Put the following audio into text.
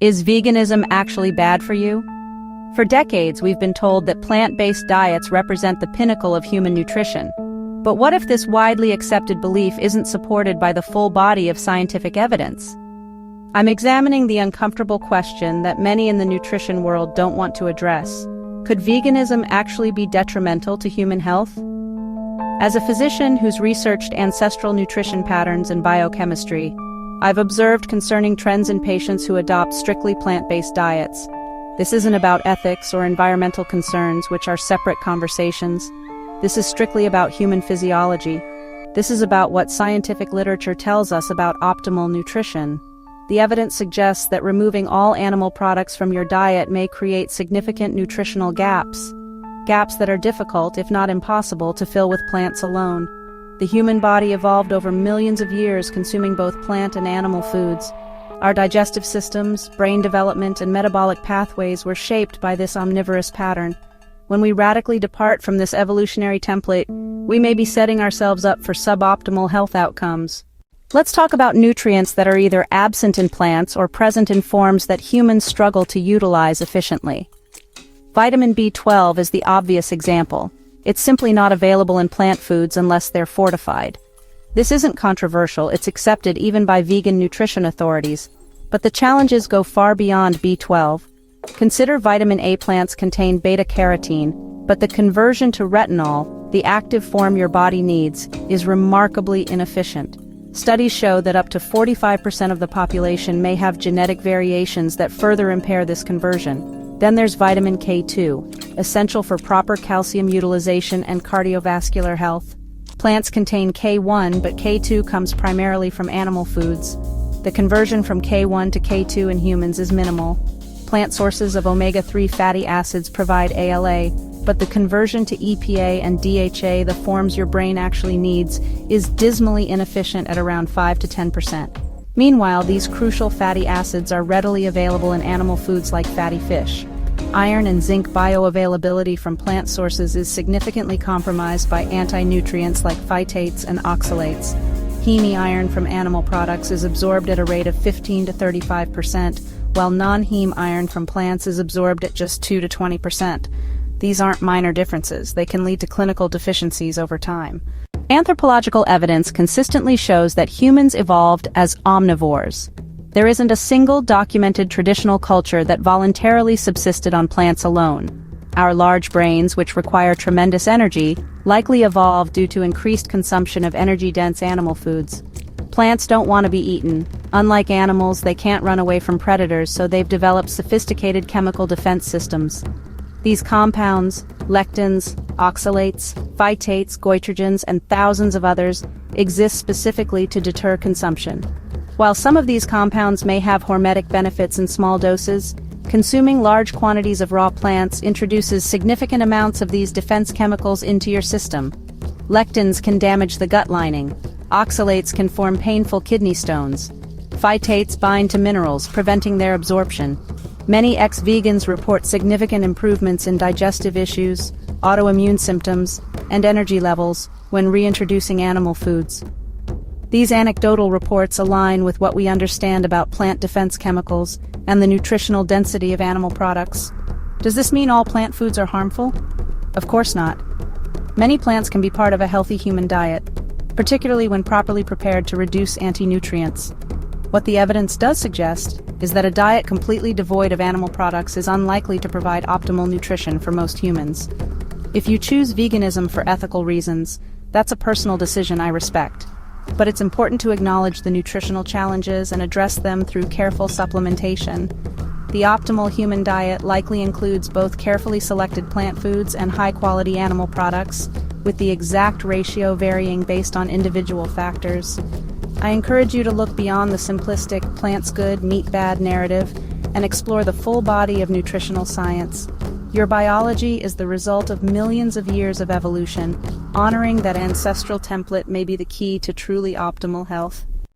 Is veganism actually bad for you? For decades, we've been told that plant-based diets represent the pinnacle of human nutrition. But what if this widely accepted belief isn't supported by the full body of scientific evidence? I'm examining the uncomfortable question that many in the nutrition world don't want to address. Could veganism actually be detrimental to human health? As a physician who's researched ancestral nutrition patterns and biochemistry, I've observed concerning trends in patients who adopt strictly plant-based diets. This isn't about ethics or environmental concerns, which are separate conversations. This is strictly about human physiology. This is about what scientific literature tells us about optimal nutrition. The evidence suggests that removing all animal products from your diet may create significant nutritional gaps that are difficult, if not impossible, to fill with plants alone. The human body evolved over millions of years consuming both plant and animal foods. Our digestive systems, brain development, and metabolic pathways were shaped by this omnivorous pattern. When we radically depart from this evolutionary template, we may be setting ourselves up for suboptimal health outcomes. Let's talk about nutrients that are either absent in plants or present in forms that humans struggle to utilize efficiently. Vitamin B12 is the obvious example. It's simply not available in plant foods unless they're fortified. This isn't controversial, it's accepted even by vegan nutrition authorities. But the challenges go far beyond B12. Consider vitamin A. Plants contain beta-carotene, but the conversion to retinol, the active form your body needs, is remarkably inefficient. Studies show that up to 45% of the population may have genetic variations that further impair this conversion. Then there's vitamin K2, essential for proper calcium utilization and cardiovascular health. Plants contain K1, but K2 comes primarily from animal foods. The conversion from K1 to K2 in humans is minimal. Plant sources of omega-3 fatty acids provide ALA, but the conversion to EPA and DHA, the forms your brain actually needs, is dismally inefficient at around 5 to 10%. Meanwhile, these crucial fatty acids are readily available in animal foods like fatty fish. Iron and zinc bioavailability from plant sources is significantly compromised by anti-nutrients like phytates and oxalates. Heme iron from animal products is absorbed at a rate of 15 to 35%, while non-heme iron from plants is absorbed at just 2 to 20%. These aren't minor differences, they can lead to clinical deficiencies over time. Anthropological evidence consistently shows that humans evolved as omnivores. There isn't a single documented traditional culture that voluntarily subsisted on plants alone. Our large brains, which require tremendous energy, likely evolved due to increased consumption of energy-dense animal foods. Plants don't want to be eaten. Unlike animals, they can't run away from predators, so they've developed sophisticated chemical defense systems. These compounds, lectins, oxalates, phytates, goitrogens, and thousands of others, exist specifically to deter consumption. While some of these compounds may have hormetic benefits in small doses, consuming large quantities of raw plants introduces significant amounts of these defense chemicals into your system. Lectins can damage the gut lining. Oxalates can form painful kidney stones. Phytates bind to minerals, preventing their absorption. Many ex-vegans report significant improvements in digestive issues, autoimmune symptoms, and energy levels when reintroducing animal foods. These anecdotal reports align with what we understand about plant defense chemicals and the nutritional density of animal products. Does this mean all plant foods are harmful? Of course not. Many plants can be part of a healthy human diet, particularly when properly prepared to reduce anti-nutrients. What the evidence does suggest is that a diet completely devoid of animal products is unlikely to provide optimal nutrition for most humans. If you choose veganism for ethical reasons, that's a personal decision I respect. But it's important to acknowledge the nutritional challenges and address them through careful supplementation. The optimal human diet likely includes both carefully selected plant foods and high-quality animal products, with the exact ratio varying based on individual factors. I encourage you to look beyond the simplistic plants good, meat bad narrative and explore the full body of nutritional science. Your biology is the result of millions of years of evolution. Honoring that ancestral template may be the key to truly optimal health.